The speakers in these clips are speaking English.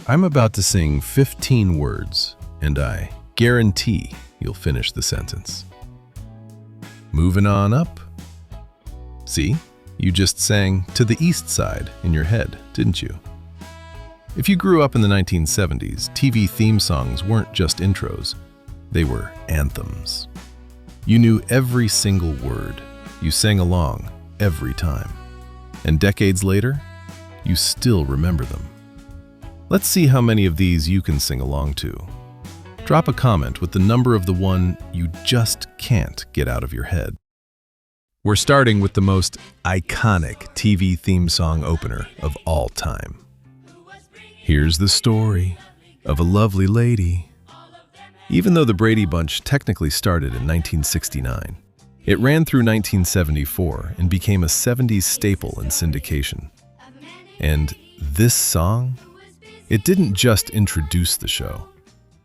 I'm about to sing 15 words, and I guarantee you'll finish the sentence. Moving on up. See, you just sang "To the East Side" in your head, didn't you? If you grew up in the 1970s, TV theme songs weren't just intros, they were anthems. You knew every single word. You sang along every time. And decades later, you still remember them. Let's see how many of these you can sing along to. Drop a comment with the number of the one you just can't get out of your head. We're starting with the most iconic TV theme song opener of all time. Here's the story of a lovely lady. Even though the Brady Bunch technically started in 1969, it ran through 1974 and became a 70s staple in syndication. And this song, it didn't just introduce the show,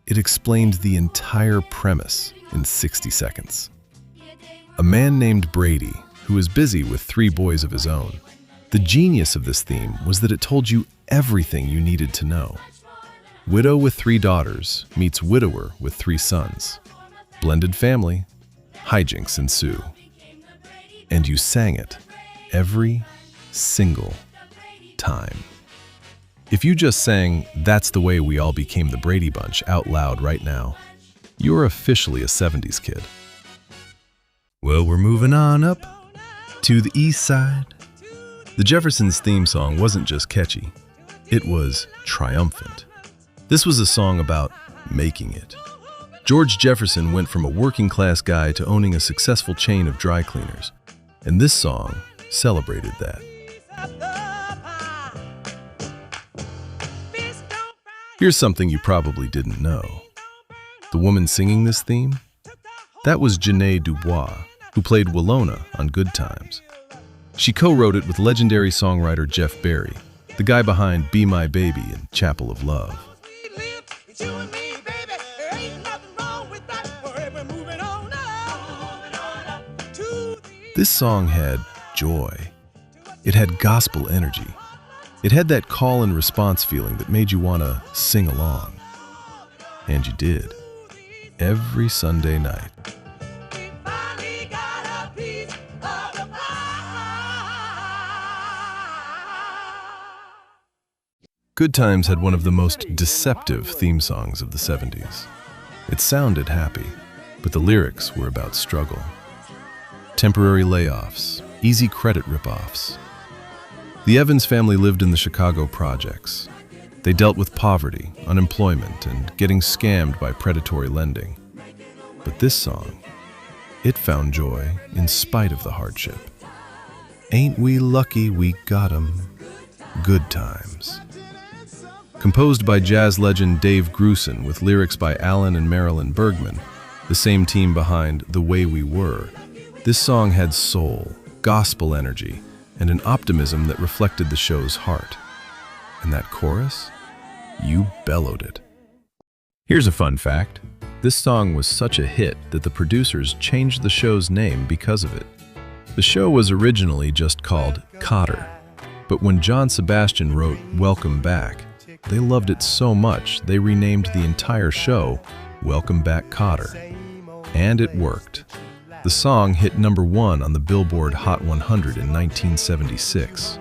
it explained the entire premise in 60 seconds. A man named Brady, who was busy with 3 boys of his own. The genius of this theme was that it told you everything you needed to know. Widow with 3 daughters meets widower with 3 sons. Blended family, hijinks ensue. And you sang it every single time. If you just sang "That's the Way We All Became the Brady Bunch" out loud right now, you're officially a 70s kid. Well, we're moving on up to the east side. The Jeffersons theme song wasn't just catchy, it was triumphant. This was a song about making it. George Jefferson went from a working-class guy to owning a successful chain of dry cleaners, and this song celebrated that. Here's something you probably didn't know. The woman singing this theme? That was Janae Dubois, who played Willona on Good Times. She co-wrote it with legendary songwriter Jeff Berry, the guy behind "Be My Baby" and "Chapel of Love." This song had joy. It had gospel energy. It had that call and response feeling that made you want to sing along. And you did. Every Sunday night. Good Times had one of the most deceptive theme songs of the 70s. It sounded happy, but the lyrics were about struggle. Temporary layoffs, easy credit rip-offs. The Evans family lived in the Chicago projects. They dealt with poverty, unemployment, and getting scammed by predatory lending. But this song, it found joy in spite of the hardship. Ain't we lucky we got 'em? Good Times. Composed by jazz legend Dave Grusin with lyrics by Alan and Marilyn Bergman, the same team behind "The Way We Were," this song had soul, gospel energy, and an optimism that reflected the show's heart. And that chorus? You bellowed it. Here's a fun fact. This song was such a hit that the producers changed the show's name because of it. The show was originally just called Kotter, but when John Sebastian wrote "Welcome Back," they loved it so much they renamed the entire show Welcome Back Kotter. And it worked. The song hit #1 on the Billboard Hot 100 in 1976.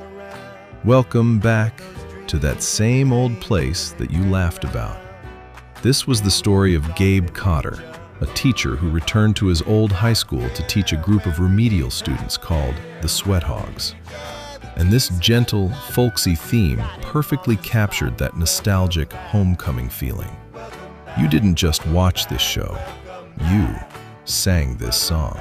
Welcome back to that same old place that you laughed about. This was the story of Gabe Kotter, a teacher who returned to his old high school to teach a group of remedial students called the Sweat Hogs. And this gentle, folksy theme perfectly captured that nostalgic homecoming feeling. You didn't just watch this show, you sang this song.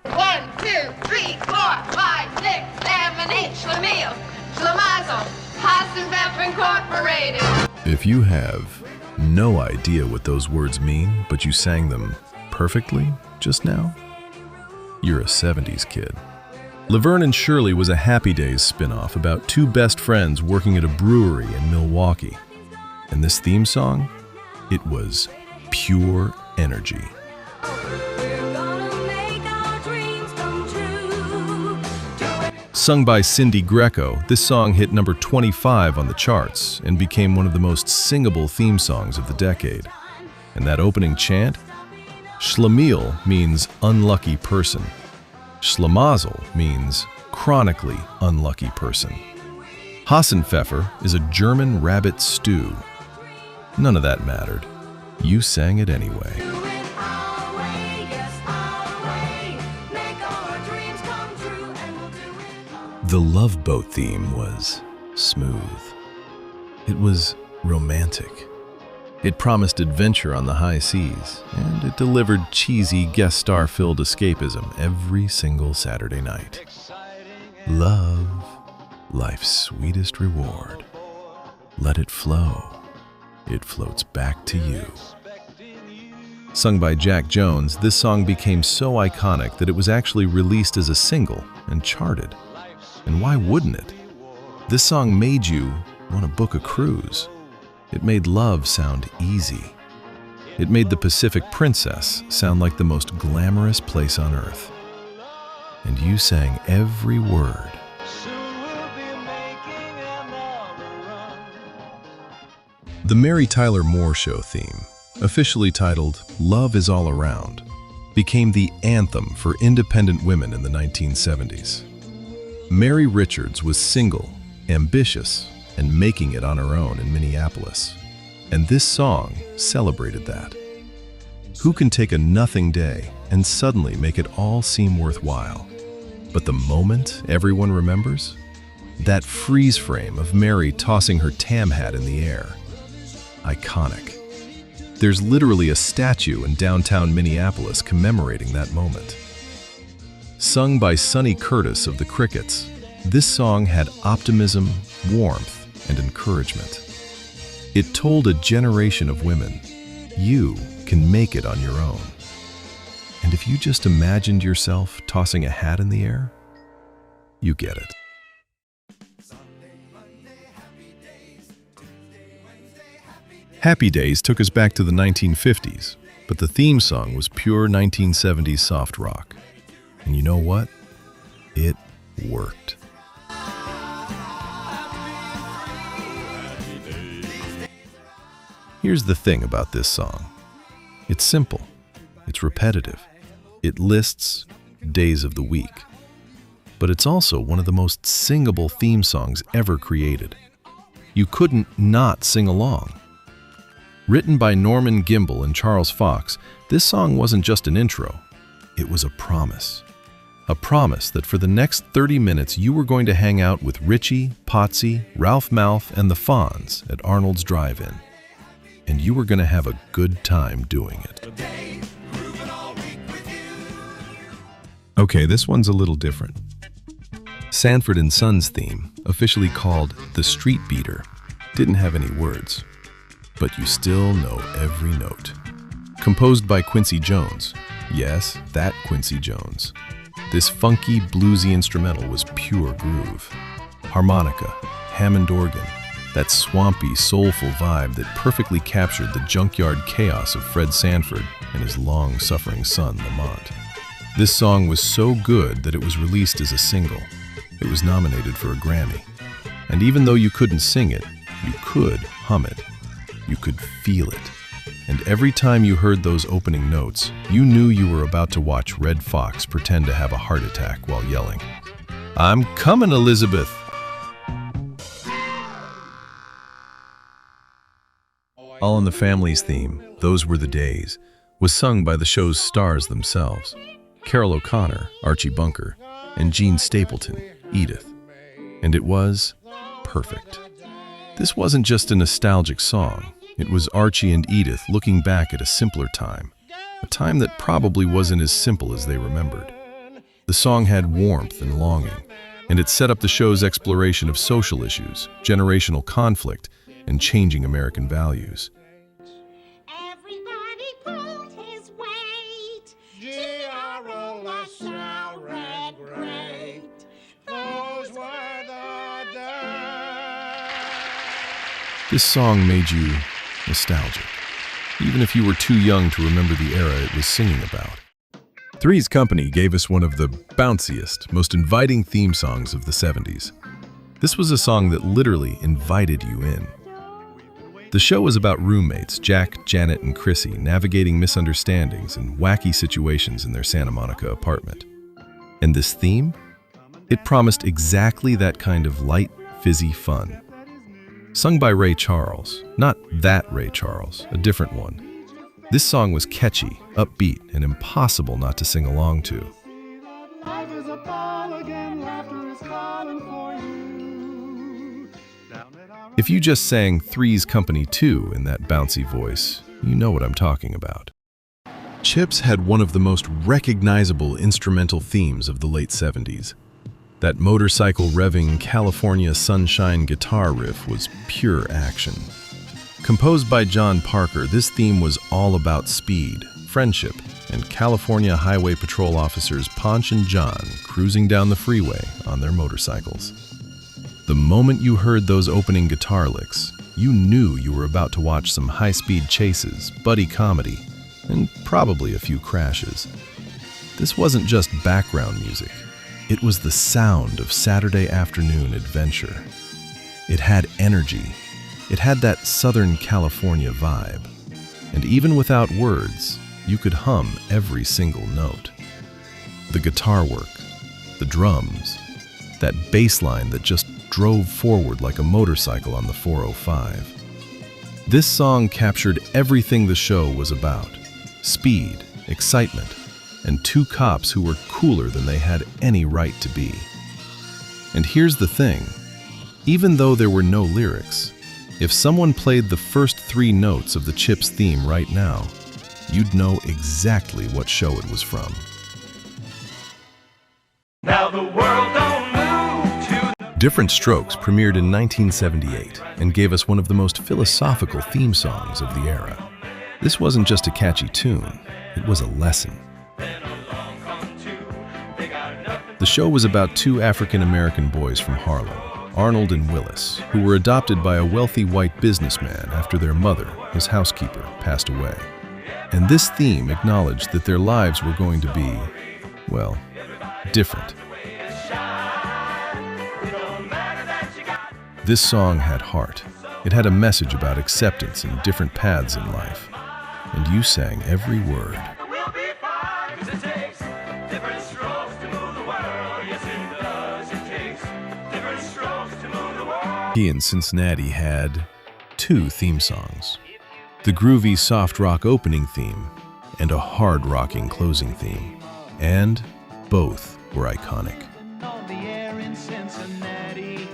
1, 2, 3, 4, 5, 6, 7, 8, Schlemiel, Schlemazel, Haas Incorporated. If you have no idea what those words mean, but you sang them perfectly just now, you're a 70s kid. Laverne Shirley was a Happy Days spin-off about 2 best friends working at a brewery in Milwaukee. And this theme song, it was pure energy. Sung by Cindy Greco, this song hit number 25 on the charts and became one of the most singable theme songs of the decade. And that opening chant? Schlemiel means unlucky person. Schlemazel means chronically unlucky person. Hassenpfeffer is a German rabbit stew. None of that mattered. You sang it anyway. The Love Boat theme was smooth. It was romantic. It promised adventure on the high seas, and it delivered cheesy guest star-filled escapism every single Saturday night. Love, life's sweetest reward. Let it flow. It floats back to you. Sung by Jack Jones, this song became so iconic that it was actually released as a single and charted. And why wouldn't it? This song made you want to book a cruise. It made love sound easy. It made the Pacific Princess sound like the most glamorous place on earth. And you sang every word. The Mary Tyler Moore Show theme, officially titled Love Is All Around, became the anthem for independent women in the 1970s. Mary Richards was single, ambitious, and making it on her own in Minneapolis. And this song celebrated that. Who can take a nothing day and suddenly make it all seem worthwhile? But the moment everyone remembers? That freeze frame of Mary tossing her tam hat in the air. Iconic. There's literally a statue in downtown Minneapolis commemorating that moment. Sung by Sonny Curtis of the Crickets, this song had optimism, warmth, and encouragement. It told a generation of women, you can make it on your own. And if you just imagined yourself tossing a hat in the air, you get it. Happy Days took us back to the 1950s, but the theme song was pure 1970s soft rock. And you know what? It worked. Here's the thing about this song. It's simple. It's repetitive. It lists days of the week. But it's also one of the most singable theme songs ever created. You couldn't not sing along. Written by Norman Gimbel and Charles Fox, this song wasn't just an intro. It was a promise. A promise that for the next 30 minutes you were going to hang out with Richie, Potsy, Ralph Malph, and the Fonz at Arnold's Drive-In. And you were going to have a good time doing it. Okay, this one's a little different. Sanford and Son's theme, officially called The Street Beater, didn't have any words. But you still know every note. Composed by Quincy Jones. Yes, that Quincy Jones. This funky, bluesy instrumental was pure groove. Harmonica, Hammond organ, that swampy, soulful vibe that perfectly captured the junkyard chaos of Fred Sanford and his long-suffering son, Lamont. This song was so good that it was released as a single. It was nominated for a Grammy. And even though you couldn't sing it, you could hum it. You could feel it. And every time you heard those opening notes, you knew you were about to watch Red Fox pretend to have a heart attack while yelling, "I'm coming, Elizabeth!" All in the Family's theme, Those Were the Days, was sung by the show's stars themselves, Carol O'Connor, Archie Bunker, and Gene Stapleton, Edith. And it was perfect. This wasn't just a nostalgic song. It was Archie and Edith looking back at a simpler time, a time that probably wasn't as simple as they remembered. The song had warmth and longing, and it set up the show's exploration of social issues, generational conflict, and changing American values. Everybody pulled his weight. G.R.O. shall regret. Those were the days. This song made you nostalgic, even if you were too young to remember the era it was singing about. Three's Company gave us one of the bounciest, most inviting theme songs of the 70s. This was a song that literally invited you in. The show was about roommates, Jack, Janet, and Chrissy, navigating misunderstandings and wacky situations in their Santa Monica apartment. And this theme? It promised exactly that kind of light, fizzy fun. Sung by Ray Charles, not that Ray Charles, a different one. This song was catchy, upbeat, and impossible not to sing along to. Life is a ball again, laughter is calling for you. If you just sang Three's Company 2 in that bouncy voice, you know what I'm talking about. Chips had one of the most recognizable instrumental themes of the late 70s. That motorcycle revving California Sunshine guitar riff was pure action. Composed by John Parker, this theme was all about speed, friendship, and California Highway Patrol officers Ponch and John cruising down the freeway on their motorcycles. The moment you heard those opening guitar licks, you knew you were about to watch some high-speed chases, buddy comedy, and probably a few crashes. This wasn't just background music. It was the sound of Saturday afternoon adventure. It had energy. It had that Southern California vibe. And even without words, you could hum every single note. The guitar work, the drums, that bass line that just drove forward like a motorcycle on the 405. This song captured everything the show was about: speed, excitement, and two cops who were cooler than they had any right to be. And here's the thing, even though there were no lyrics, if someone played the first three notes of the Chips theme right now, you'd know exactly what show it was from. Now the world don't move to Diff'rent Strokes premiered in 1978 and gave us one of the most philosophical theme songs of the era. This wasn't just a catchy tune, it was a lesson. The show was about two African-American boys from Harlem, Arnold and Willis, who were adopted by a wealthy white businessman after their mother, his housekeeper, passed away. And this theme acknowledged that their lives were going to be, well, different. This song had heart. It had a message about acceptance and different paths in life. And you sang every word. we'll be fine, 'cause it takes different strokes to move the world. Yes, it does. It takes different strokes to move the world. He in Cincinnati had two theme songs: the groovy soft rock opening theme and a hard rocking closing theme. And both were iconic. On the air in Cincinnati.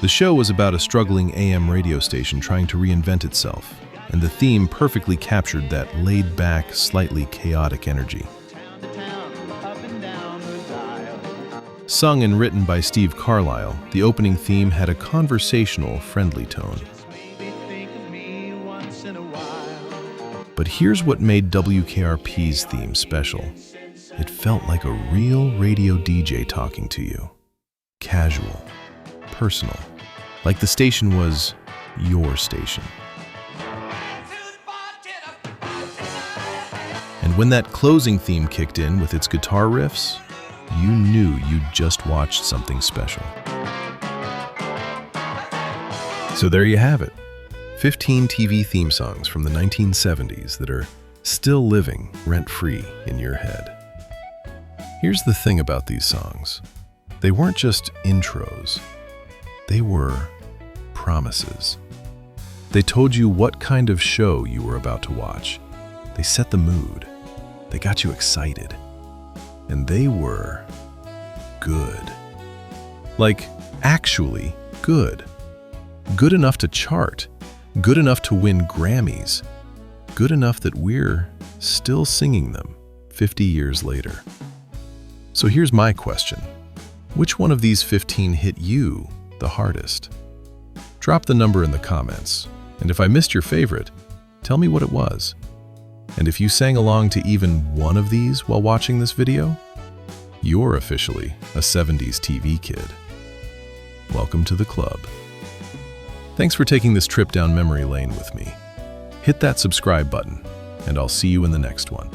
The show was about a struggling AM radio station trying to reinvent itself, and the theme perfectly captured that laid-back, slightly chaotic energy. Town to town, up and down the dial. Sung and written by Steve Carlisle, the opening theme had a conversational, friendly tone. Maybe think of me once in a while. But here's what made WKRP's theme special. It felt like a real radio DJ talking to you. Casual, personal, like the station was your station. And when that closing theme kicked in with its guitar riffs, you knew you'd just watched something special. So there you have it. 15 TV theme songs from the 1970s that are still living rent-free in your head. Here's the thing about these songs. They weren't just intros. They were promises. They told you what kind of show you were about to watch. They set the mood. They got you excited. And they were good. Like, actually good. Good enough to chart. Good enough to win Grammys. Good enough that we're still singing them 50 years later. So here's my question. Which one of these 15 hit you the hardest? Drop the number in the comments. And if I missed your favorite, tell me what it was. And if you sang along to even one of these while watching this video, you're officially a 70s TV kid. Welcome to the club. Thanks for taking this trip down memory lane with me. Hit that subscribe button, and I'll see you in the next one.